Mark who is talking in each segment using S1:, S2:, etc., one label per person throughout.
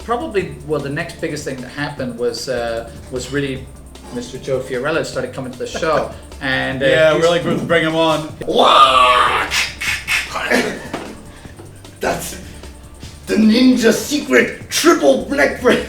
S1: probably, well, the next biggest thing that happened was really Mr. Joe Fiorello started coming to the show. And
S2: yeah, we're like, bring him on.
S3: That's the ninja secret triple neck break.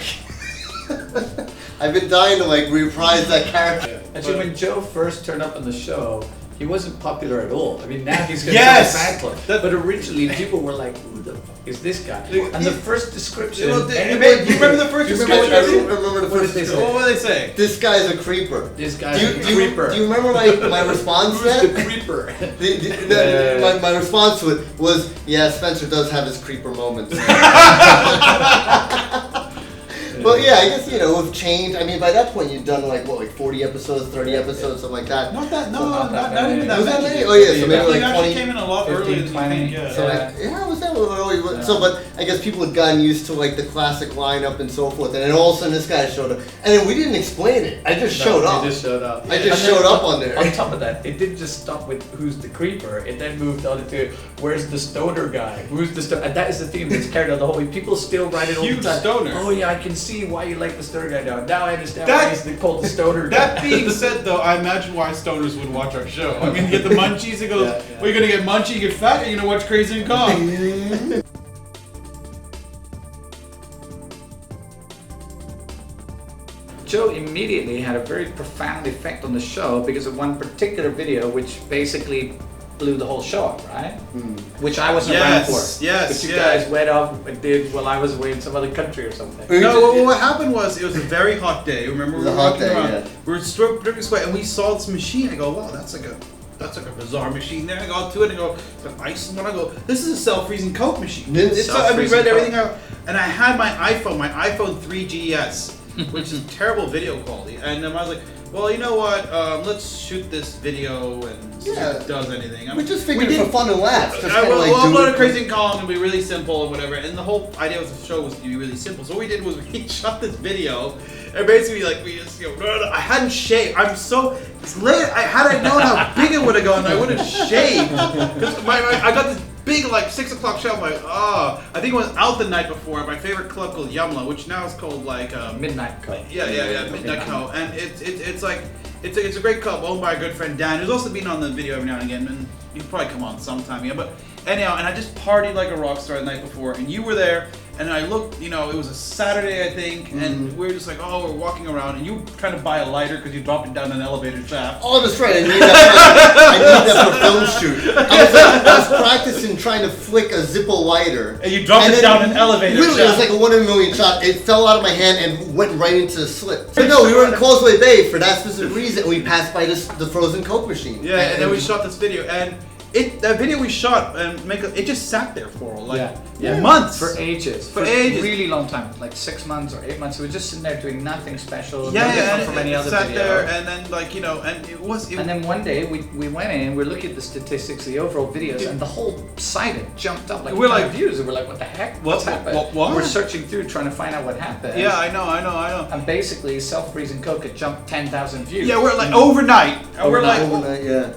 S3: I've been dying to like reprise that character.
S1: Actually, when Joe first turned up on the show, he wasn't popular at all. I mean, now he's going
S2: Yes!
S1: to be a fan club. But originally, people were like, "Who the fuck is this guy?" And the first description.
S2: You remember the first description?
S3: I remember the first
S1: description.
S2: What did they say?
S3: This guy's a creeper.
S1: This guy's a creeper.
S3: Do you remember my response to that?
S1: Who's the creeper?
S3: My response to it was, yeah, Spencer does have his creeper moments. But yeah, I guess, with change, I mean, by that point you'd done like 40 episodes, 30 episodes, something like that.
S2: Not even that
S3: Was that
S2: many.
S3: many? Oh yeah, so maybe like 20.
S2: Actually came in a lot earlier than
S1: 20.
S2: you think.
S3: So was that a little early?
S1: Yeah.
S3: So, but I guess people had gotten used to like the classic lineup and so forth, and then all of a sudden this guy showed up, and then we didn't explain it. I just showed up.
S1: He just showed up.
S3: I just showed up on there.
S1: On top of that, it didn't just stop with who's the creeper. It then moved on to where's the stoner guy? Who's the stoner? And that is the theme that's carried on the whole way. People still write it all
S2: Huge
S1: the time.
S2: stoner.
S1: Oh yeah, I can see why you like the stoner guy now. Now I understand why he's called the stoner guy.
S2: That being said, though, I imagine why stoners would watch our show. I mean, you get the munchies, it goes, well, you're going to get munchy, you get fat, and you're going to watch Crazy and Kong.
S1: Joe immediately had a very profound effect on the show because of one particular video which basically blew the whole show up, right? Which I wasn't around for.
S2: Yes,
S1: Which you guys went off and did while I was away in some other country or something.
S2: No, what happened was, it was a very hot day. Remember, we were walking around.
S3: Yeah.
S2: We were dripping sweat, and we saw this machine. I go, wow, that's like a bizarre machine there. I go to it and go, it's an ice one. I go, this is a self-freezing Coke machine. We read everything out, and I had my iPhone 3GS, which is terrible video quality, and I was like, well, you know what? Let's shoot this video and see if it does anything.
S3: We just figured it for fun and laughs.
S2: We'll upload a Crazy and Kong and be really simple and whatever. And the whole idea of the show was to be really simple. So what we did was we shot this video, and basically we just I hadn't shaved. It's late. Had I known how big it would have gone, I would have shaved. Because I got this big 6 o'clock show. I'm like, I think it was out the night before at my favorite club called Yumla, which now is called
S1: Midnight Club.
S2: Yeah, Midnight Club, and it's like it's a great club owned by a good friend Dan, who's also been on the video every now and again, and he'll probably come on sometime. But anyhow, and I just partied like a rock star the night before, and you were there. And I looked, it was a Saturday, I think, and we were just like, we're walking around, and you were trying to buy a lighter because you dropped it down an elevator shaft.
S3: Oh, that's right. I need that for film shoot. I was practicing trying to flick a Zippo lighter.
S2: And you dropped it down an elevator shaft.
S3: Literally, it was like a 1 in a million shot. It fell out of my hand and went right into the slit. But no, we were in Causeway Bay for that specific reason. We passed by the frozen Coke machine.
S2: Yeah, and then we shot this video, and that video we shot, it just sat there for months.
S1: For ages. For
S2: ages.
S1: A really long time. Like 6 months or 8 months. We were just sitting there doing nothing special.
S2: Yeah,
S1: no different
S2: and
S1: from any other
S2: sat
S1: video.
S2: there, and then and it was.
S1: And then one day we went in, we're looking at the statistics, the overall videos, and the whole site had jumped up like
S2: we're like
S1: views, and we're like, what the heck? What's happened?
S2: What?
S1: We're searching through trying to find out what happened.
S2: Yeah, I know.
S1: And basically, self-freezing Coke had jumped 10,000 views.
S2: Yeah, we're like overnight. And we're like
S3: overnight, yeah.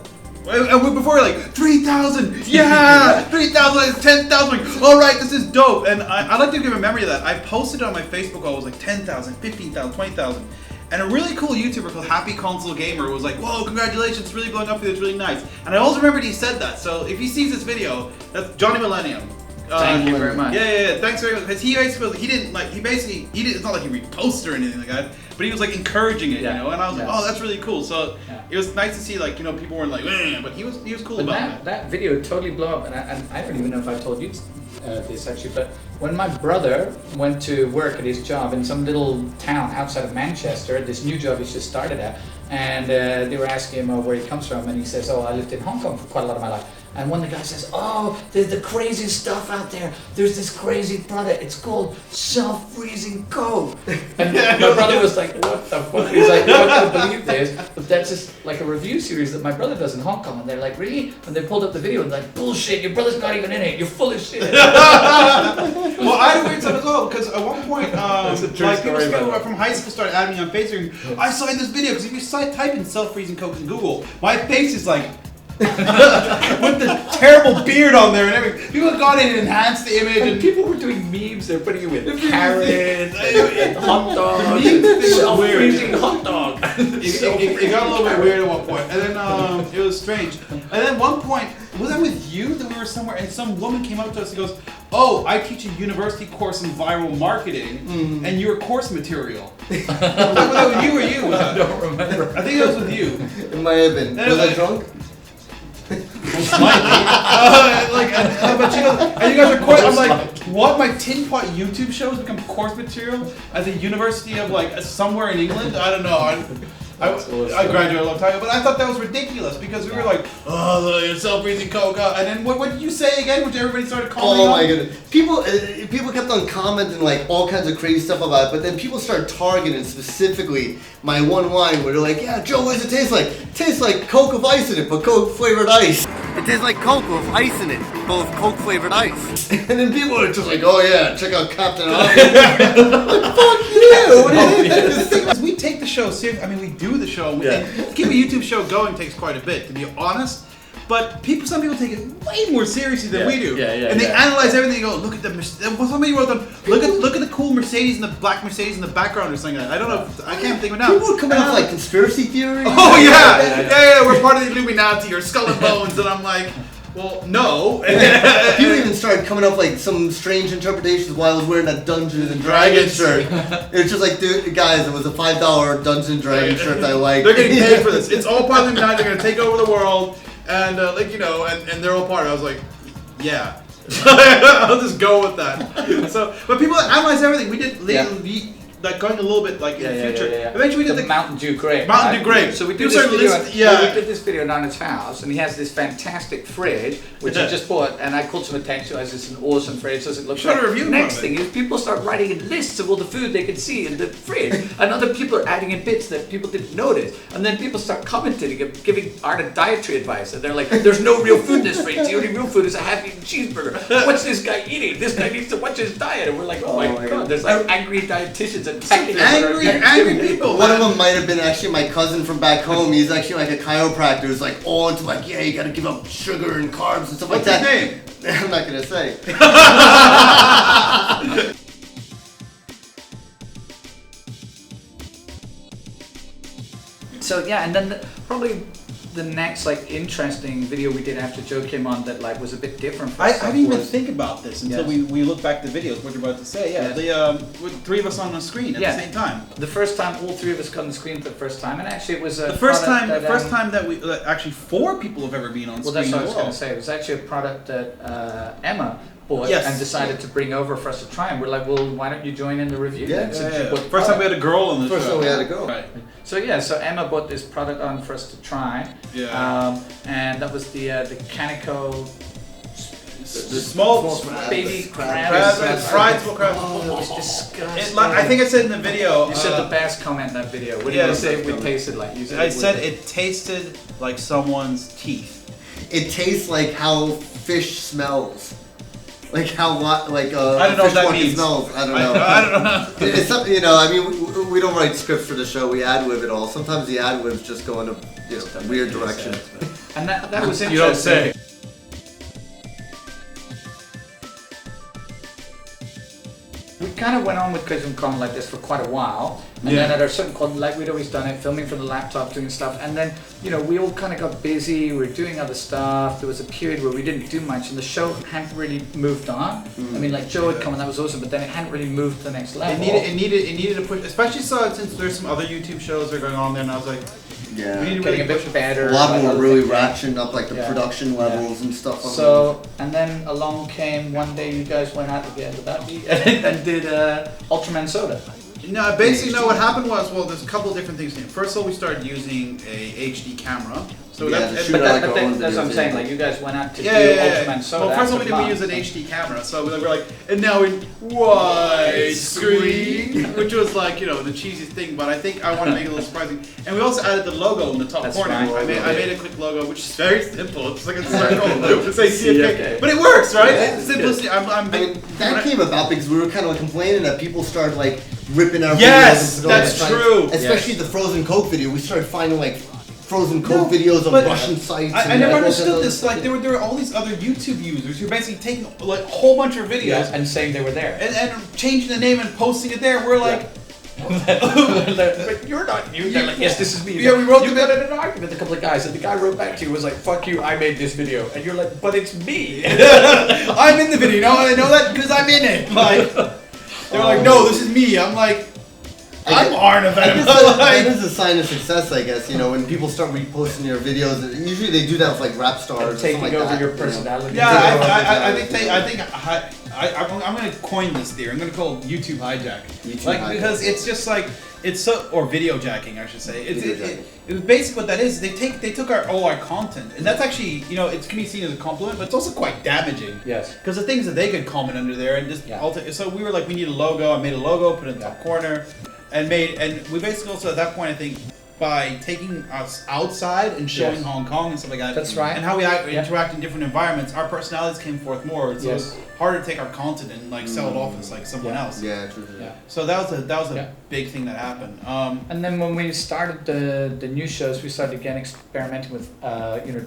S2: And before we were like 3,000, 3,000, 10,000. All right, this is dope. And I like to give a memory of that. I posted on my Facebook. I was like 10,000, 15,000, 20,000. And a really cool YouTuber called Happy Console Gamer was like, "Whoa, congratulations! It's really blowing up for you. It's really nice." And I also remembered he said that. So if he sees this video, that's Johnny Millennium.
S1: Thank you very much.
S2: Yeah. Thanks very much. Because he basically didn't. It's not like he reposted or anything like that. But he was like encouraging it, And I was like, oh, that's really cool. So it was nice to see people weren't like, but he was cool about it.
S1: That video totally blew up, and I don't even know if I told you this actually, but when my brother went to work at his job in some little town outside of Manchester, this new job he's just started at, and they were asking him where he comes from, and he says, I lived in Hong Kong for quite a lot of my life. And one of the guys says, there's the craziest stuff out there. There's this crazy product. It's called self-freezing Coke. And my brother was like, what the fuck? He's like, you're not going to believe this. But that's just like a review series that my brother does in Hong Kong. And they're like, really? And they pulled up the video and like, bullshit, your brother's not even in it. You're full of shit.
S2: Well, I had a weird stuff as well, because at one point, people from high school started adding me on Facebook. I saw in this video, because if you type in self-freezing Coke in Google, my face is like with the terrible beard on there and everything. People have gone in and enhanced the image,
S1: And
S2: and
S1: people were doing memes. They're putting it with carrots, and hot dogs,
S2: The meme thing was
S1: self-freezing
S2: weird.
S1: hot dog.
S2: it got a little bit weird at one point, and then it was strange. And then one point, was that with you that we were somewhere, and some woman came up to us and goes, "Oh, I teach a university course in viral marketing, and you're course material." Was that with you or you?
S1: I don't remember.
S2: I think that was with you.
S3: It might have been. Was I drunk?
S2: Slightly. But you know, and you guys are course. I'm like, what? My tin pot YouTube shows become course material at the University of like somewhere in England? I don't know. I graduated a long time ago, but I thought that was ridiculous because we were like, oh, you're self-freezing Coca. And then what did you say again? Which everybody started calling
S3: Oh my goodness. People kept on commenting like all kinds of crazy stuff about it, but then people started targeting specifically my one line where they're like, yeah, Joe, what does it taste like? It tastes like Coke with ice in it, but Coke flavored ice. It tastes like Coke with ice in it, but with Coke flavored ice. And then people are just like, oh yeah, check out Captain Obvious. Like, fuck you! What do you think?
S2: The thing is, we take the show seriously. I mean, we do the show. And to keep a YouTube show going takes quite a bit, to be honest. But some people take it way more seriously than we do. And they analyze everything and go, look at the, somebody wrote them, look at the cool Mercedes and the black Mercedes in the background or something like that. I don't know, I can't think of it now.
S3: People are coming up with like conspiracy theories.
S2: Oh yeah, we're part of the Illuminati or Skull and Bones, and I'm like, well, no.
S3: People even started coming up like some strange interpretations while I was wearing that Dungeons and Dragons shirt. It's just like, dude, guys, it was a $5 Dungeons and Dragons shirt that I liked.
S2: They're getting paid for this. It's all part of the Illuminati. They're gonna take over the world, and and they're all part of it. I was like, yeah. I'll just go with that. So, but people analyze everything. We did like going a little bit like in the future. Eventually, we did the
S1: Mountain Dew grape.
S2: Mountain Dew grape.
S1: So we
S2: People
S1: did this
S2: started
S1: video.
S2: list-
S1: We did this video down at his house, and he has this fantastic fridge, which I just bought, and I called some attention to it as it's an awesome fridge. So it looks
S2: Shot
S1: like.
S2: a review
S1: Next
S2: of it.
S1: thing is people start writing in lists of all the food they can see in the fridge, and other people are adding in bits that people didn't notice, and then people start commenting and giving Art dietary advice, and they're like, "There's no real food in this fridge. The only real food is a half-eaten cheeseburger. What's this guy eating? This guy needs to watch his diet." And we're like, "Oh my god!" There's like angry dietitians attacking us.
S2: Angry people.
S3: One of them might have been actually my cousin from back home. He's actually like a chiropractor who's like all into like, yeah, you gotta give up sugar and carbs and stuff like that.
S2: What's his name?
S3: I'm not gonna say.
S1: So yeah, and then probably the next like interesting video we did after Joe came on that like was a bit different for
S2: I
S1: us
S2: didn't even
S1: was-
S2: think about this until we look back at the videos. What you're about to say, with three of us on the screen at the same time.
S1: The first time all three of us got on the screen for the first time, and actually it was a
S2: The first
S1: product
S2: time,
S1: that,
S2: that we actually 4 people have ever been on
S1: well,
S2: screen.
S1: that's what I was
S2: as well.
S1: going to say. It was actually a product that Emma bought
S2: Yes.
S1: and decided to bring over for us to try, and we're like, well, why don't you join in the review? then, since you bought the
S2: First time we
S1: product?
S2: had a girl on the
S3: First
S2: show.
S3: time we had a girl.
S2: Right.
S1: So Emma bought this product on for us to try.
S2: Yeah.
S1: And that was the Canico
S2: The small
S1: baby
S2: crabs,
S1: crabs.
S2: fried small crabs.
S1: Oh, it was disgusting.
S2: I think I said in the video.
S1: You said the best comment in that video. What did
S2: yeah,
S1: you say we tasted like? You said
S2: I said it tasted like someone's teeth.
S3: It tastes like how fish smells. Like how
S2: I don't know what
S3: fish
S2: that
S3: fucking
S2: means.
S3: smells. I don't know.
S2: I don't know.
S3: It's something, you know. I mean, we don't write scripts for the show. We ad-lib it all. Sometimes the ad-libs just go in a weird direction.
S1: And that was interesting.
S2: You don't say.
S1: We kind of went on with Quiz and Con like this for quite a while, and then at a certain point, like we'd always done it, filming from the laptop, doing stuff, and then we all kind of got busy. We were doing other stuff. There was a period where we didn't do much, and the show hadn't really moved on. I mean, like Joe had come, and that was awesome, but then it hadn't really moved to the next level.
S2: It needed to push, especially since there's some other YouTube shows that are going on there, and I was like,
S3: Yeah.
S2: we need to
S1: Getting
S2: really
S1: a bit better.
S3: A lot of
S1: like
S3: them were
S1: other
S3: really
S1: things.
S3: ratcheting up like the
S1: Yeah.
S3: production levels and stuff.
S1: So, and then along came one day you guys went out again, would that be? And did Ultraman Soda.
S2: No, basically, no. What happened was, well, there's a couple of different things. First of all, we started using a HD camera. So
S3: Yeah,
S2: that's
S3: the
S1: But
S3: shooter
S1: that,
S3: like
S1: but
S3: our own
S1: that's what I'm
S3: videos,
S1: saying.
S3: yeah.
S1: Like you guys went out to
S2: yeah,
S1: do
S2: yeah, yeah.
S1: Ultraman Soda.
S2: Well, first of all,
S1: after
S2: we use an
S1: months.
S2: HD camera, so we were like, and now in widescreen, which was like, the cheesiest thing, but I think I want to make it a little surprising. And we also added the logo in the top
S1: That's
S2: corner.
S1: right.
S2: I made a quick logo, which is very simple. It's like a circle. It says CFK.
S1: CFK.
S2: But it works, right?
S3: Yeah,
S2: Simplicity.
S3: I mean, that came about because we were kind of like complaining that people started like ripping our
S2: Yes,
S3: videos.
S2: that's true.
S3: Especially the frozen Coke video. We started finding like frozen Coke videos on Russian sites.
S2: I never understood this. Like there were all these other YouTube users who are basically taking like a whole bunch of videos
S1: and saying they were there
S2: and changing the name and posting it there. We're like.
S1: But you're not you. They're like, yes, this is me.
S2: Yeah, we wrote
S1: you got in an argument with a couple of guys, and the guy wrote back to you was like, "Fuck you, I made this video," and you're like, "But it's me."
S2: I'm in the video. You know how I know that? Because I'm in it. Like they're like, "No, this is me." I'm like, I'm Arna.
S3: That is a sign of success, I guess. You know, when people start reposting your videos, usually they do that with like rap stars,
S1: taking
S3: like
S1: over
S3: that,
S1: your personality.
S2: Yeah, I think I'm going to coin this theory. I'm going to call it YouTube hijack. Because it's just like it's so or video jacking, I should say. It's basically what that is. They took all our content, and that's actually it can be seen as a compliment, but it's also quite damaging.
S1: Yes.
S2: Because the things that they could comment under there and just alter. So we were like, we need a logo. I made a logo, put it in the top corner. And we basically also at that point I think by taking us outside and showing Hong Kong and stuff like that.
S1: That's right.
S2: And how we interact in different environments, our personalities came forth more. So it's harder to take our content and like sell it off as like someone else.
S3: Yeah, true.
S1: Yeah.
S2: So that was a big thing that happened.
S1: And then when we started the new shows, we started again experimenting with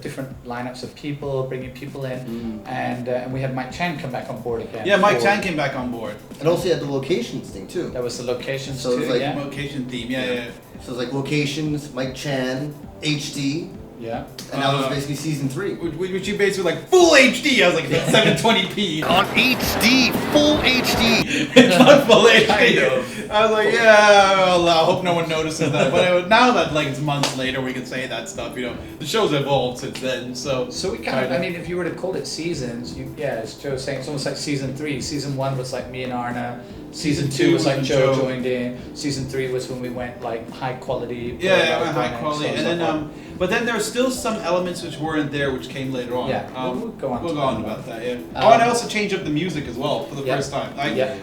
S1: different lineups of people, bringing people in, and we had Mike Chan come back on board again.
S2: Yeah, Mike Chan came back on board.
S3: And also you had the locations thing too.
S1: That was the locations
S3: so
S1: too.
S3: It was like
S2: location theme. Yeah.
S3: So it's like locations, Mike Chan, HD.
S1: Yeah.
S3: And that was basically season 3.
S2: Which you basically like full HD. I was like 720p.
S3: On HD, full HD.
S2: It's not full HD. I was like, well, I hope no one notices that. But now that like it's months later, we can say that stuff. The show's evolved since then. So
S1: we kind of, I mean, if you were to call it seasons, as Joe was saying, it's almost like season 3. Season 1 was like me and Arna. Season 2 was like Joe joined in. Season 3 was when we went like high quality.
S2: High quality, and then but then there were still some elements which weren't there, which came later on.
S1: Yeah, we'll go on.
S2: We'll go on about that. Yeah. And I also changed up the music as well for the first time.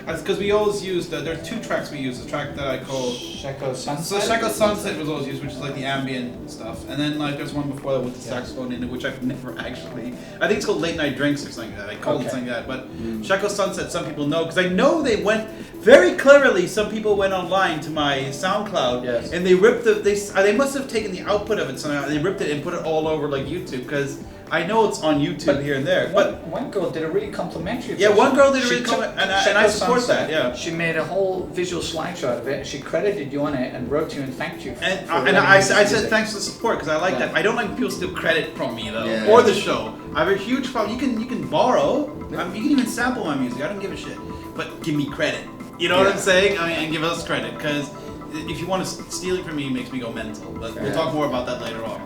S2: Because we always used there are 2 tracks we used. The track that I call
S1: Sheko Sunset.
S2: So Sheko Sunset was always used, which is like the ambient stuff, and then like there's one before that with the saxophone in it, which I've never actually. I think it's called Late Night Drinks or something like that. I call it something like that. But Sheko Sunset, some people know because I know they went very cleverly. Some people went online to my SoundCloud and they ripped they must have taken the output of it somehow. They ripped it and put it all over like YouTube because I know it's on YouTube here and there. But
S1: one girl did a really complimentary.
S2: Yeah, one girl did a really complimentary, and I support that. Yeah,
S1: she made a whole visual slideshow out of it. She credited you on it and wrote to you and thanked you.
S2: I said thanks for the support because I like that. I don't like people steal credit from me though or the show. I have a huge problem. You can borrow. You can even sample my music. I don't give a shit. But give me credit. You know what I'm saying? I mean, and give us credit because if you want to steal it from me, it makes me go mental. But we'll talk more about that later on.